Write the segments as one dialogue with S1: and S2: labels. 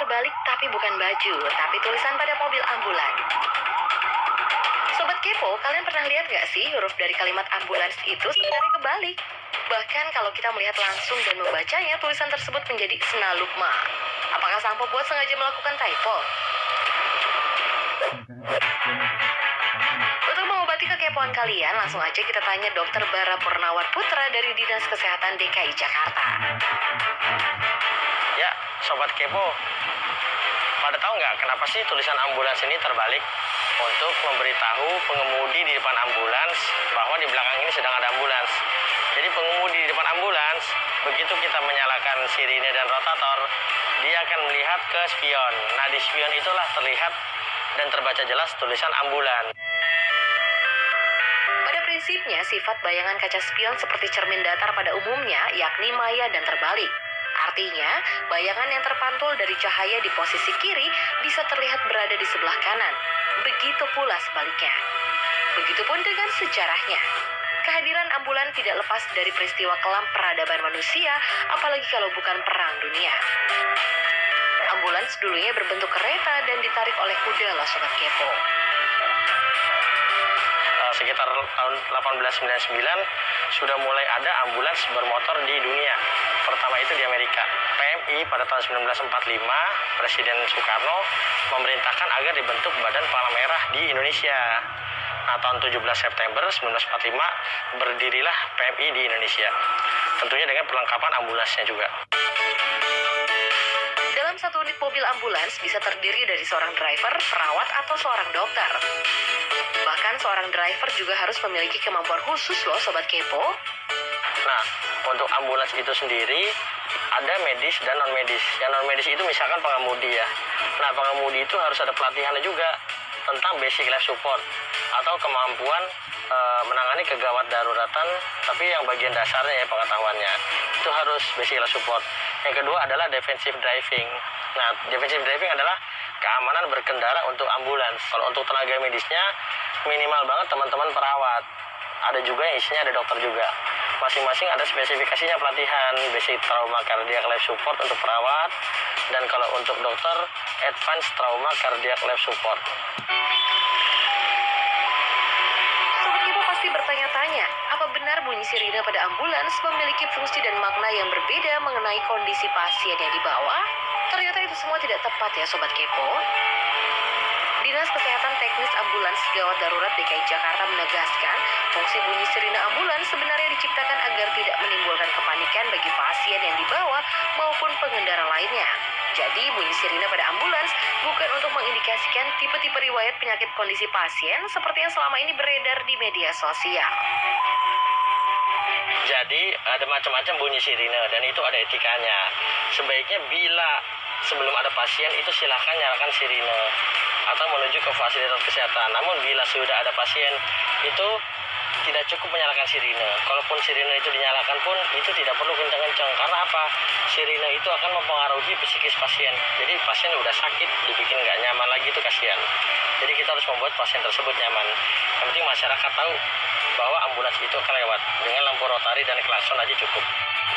S1: terbalik tapi bukan baju, tapi tulisan pada mobil ambulan. Sobat Kepo, kalian pernah lihat nggak sih huruf dari kalimat ambulans itu sebenarnya kebalik? Bahkan kalau kita melihat langsung dan membacanya, tulisan tersebut menjadi Senalukma. Apakah sang pembuat sengaja melakukan typo? Untuk mengobati kekepoan kalian, langsung aja kita tanya Dr. Bara Purnawat Putra dari Dinas Kesehatan DKI Jakarta.
S2: Ya, Sobat Kepo, pada tahu nggak kenapa sih tulisan ambulans ini terbalik? Untuk memberitahu pengemudi di depan ambulans bahwa di belakang ini sedang ada ambulans. Jadi pengemudi di depan ambulans, begitu kita menyalakan sirine dan rotator, dia akan melihat ke spion. Nah, di spion itulah terlihat dan terbaca jelas tulisan ambulans.
S1: Pada prinsipnya, sifat bayangan kaca spion seperti cermin datar pada umumnya, yakni maya dan terbalik. Artinya, bayangan yang terpantul dari cahaya di posisi kiri bisa terlihat berada di sebelah kanan. Begitu pula sebaliknya. Begitupun dengan sejarahnya. Kehadiran ambulan tidak lepas dari peristiwa kelam peradaban manusia, apalagi kalau bukan perang dunia. Ambulans dulunya berbentuk kereta dan ditarik oleh kuda loh Sobat Kepo.
S2: Sekitar tahun 1899 sudah mulai ada ambulans bermotor di dunia. Pertama itu di Amerika. PMI pada tahun 1945, Presiden Soekarno memerintahkan agar dibentuk Badan Palang Merah di Indonesia. Nah, tahun 17 September 1945 berdirilah PMI di Indonesia. Tentunya dengan perlengkapan ambulansnya juga.
S1: Dalam satu unit mobil ambulans bisa terdiri dari seorang driver, perawat, atau seorang dokter. Bahkan seorang driver juga harus memiliki kemampuan khusus loh Sobat Kepo.
S2: Nah, untuk ambulans itu sendiri ada medis dan non-medis. Yang non-medis itu misalkan pengemudi ya. Nah, pengemudi itu harus ada pelatihannya juga tentang basic life support atau kemampuan menangani kegawat daruratan, tapi yang bagian dasarnya ya pengetahuannya. Itu harus basic life support. Yang kedua adalah defensive driving. Nah, defensive driving adalah keamanan berkendara untuk ambulans. Kalau untuk tenaga medisnya minimal banget teman-teman perawat. Ada juga yang isinya ada dokter juga. Masing-masing ada spesifikasinya pelatihan, basic trauma cardiac life support untuk perawat, dan kalau untuk dokter, advanced trauma cardiac life support.
S1: Sobat Kepo pasti bertanya-tanya, apa benar bunyi sirine pada ambulans memiliki fungsi dan makna yang berbeda mengenai kondisi pasien yang dibawa? Ternyata itu semua tidak tepat ya Sobat Kepo. Dinas Kesehatan Teknis Ambulans Gawat Darurat DKI Jakarta menegaskan, fungsi bunyi sirine ambulans sebenarnya diciptakan agar tidak menimbulkan kepanikan bagi pasien yang dibawa maupun pengendara lainnya. Jadi, bunyi sirine pada ambulans bukan untuk mengindikasikan tipe-tipe riwayat penyakit kondisi pasien seperti yang selama ini beredar di media sosial.
S2: Jadi ada macam-macam bunyi sirine dan itu ada etikanya. Sebaiknya bila sebelum ada pasien itu silakan nyalakan sirine atau menuju ke fasilitas kesehatan. Namun bila sudah ada pasien itu tidak cukup menyalakan sirine. Kalaupun sirine itu dinyalakan pun itu tidak perlu kencang-kencang. Karena apa? Sirine itu akan mempengaruhi psikis pasien. Jadi pasien udah sakit dibikin nggak nyaman lagi itu kasihan. Jadi kita harus membuat pasien tersebut nyaman. Yang penting masyarakat tahu bahwa ambulans itu akan lewat dengan lampu rotari dan klakson aja cukup.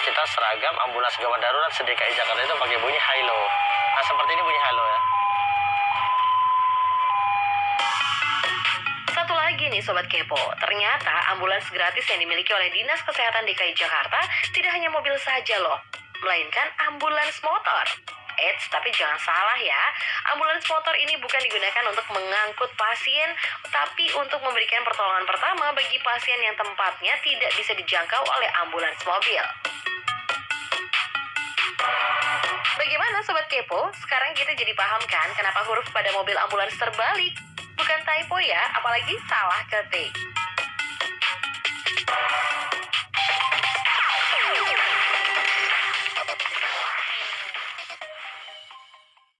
S2: Kita seragam ambulans gawat darurat DKI Jakarta itu pakai bunyi halo. Nah, seperti ini bunyi halo ya.
S1: Satu lagi nih Sobat Kepo, ternyata ambulans gratis yang dimiliki oleh Dinas Kesehatan DKI Jakarta tidak hanya mobil saja loh, melainkan ambulans motor. Eits, tapi jangan salah ya, ambulans motor ini bukan digunakan untuk mengangkut pasien, tapi untuk memberikan pertolongan pertama bagi pasien yang tempatnya tidak bisa dijangkau oleh ambulans mobil. Bagaimana Sobat Kepo? Sekarang kita jadi paham kan kenapa huruf pada mobil ambulans terbalik? Bukan typo ya, apalagi salah ketik.